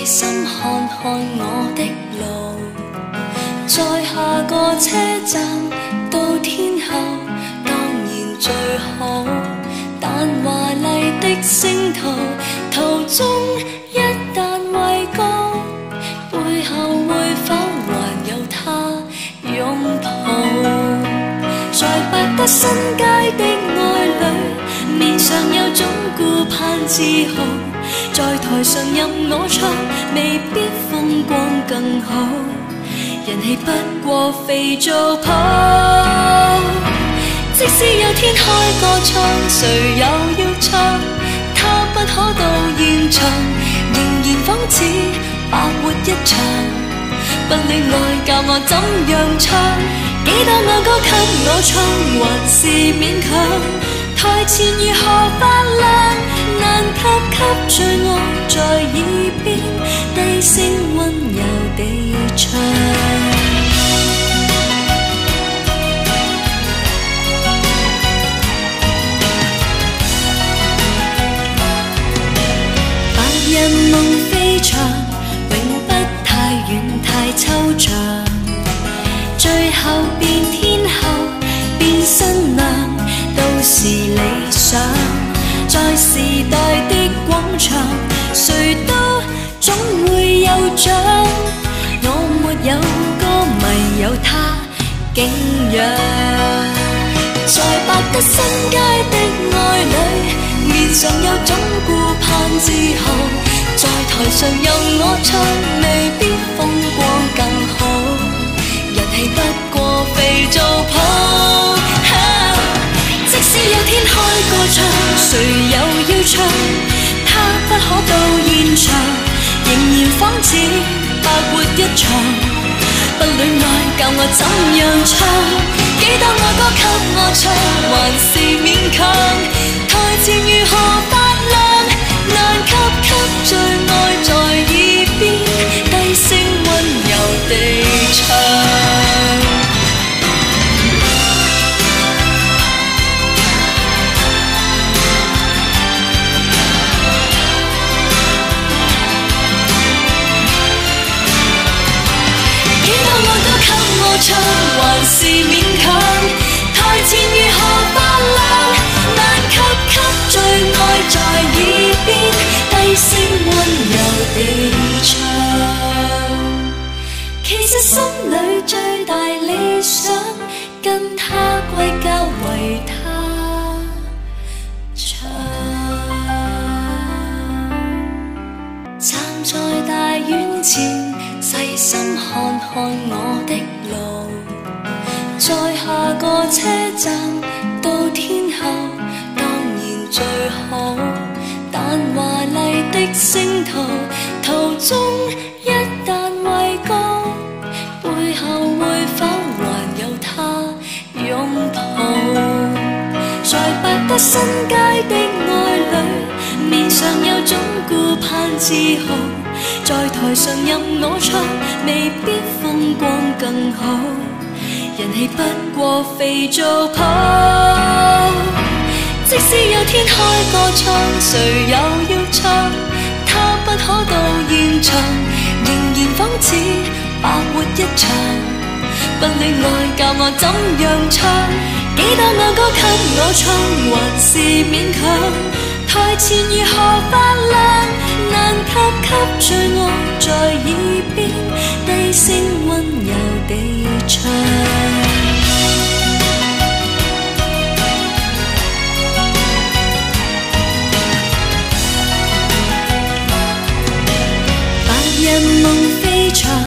細心看看我的路，在下個車站到天后當然最好，但華麗的星途途中一旦畏高，背後會否還有他擁抱？在百德新街的愛侶，面上有種顧盼自豪，在台上任我唱，未必風光更好，人氣不過肥皂泡。即使有天開個唱，誰又要唱？他不可到現場，仍然仿似白活一場。不戀愛教我怎樣唱？幾多愛歌給我唱，還是勉強。台前如何發亮？難及給最愛在耳邊低聲溫柔地唱。白日夢飛翔，永不太遠太抽象，最後變天后變新娘都是理想。在時代的廣場，誰都總會有獎。我沒有歌迷，有他敬仰。在百德新街的愛侶，面上有種顧盼自豪，在台上任我唱，未必風光更好，人氣不過肥皂泡。即使有天開個唱，誰又要唱？他不可到現場，仍然仿似白活一場。不戀愛教我怎樣唱？幾多愛歌給我唱，還是勉強。台前如何發亮？難及給最愛在耳邊低聲溫柔地唱。唱還是勉強，台前如何發亮？難及給最愛在耳邊低聲溫柔地唱。其實心裏最大理想，跟他歸交為他唱。站在大院前，細心看看我的路，在下個車站到天后當然最好，但華麗的星途途中一旦畏高，背後會否還有他擁抱？在百德新街的愛侶，面上有種顧盼自豪，在台上任我唱，未必風光更好，人氣不過肥皂泡。即使有天開個唱，誰又要唱？他不可到現場，仍然仿似白活一場。不戀愛教我怎樣唱？幾多愛歌給我唱，還是勉強。台前如何發亮？難及給最愛在耳邊低聲溫柔地唱。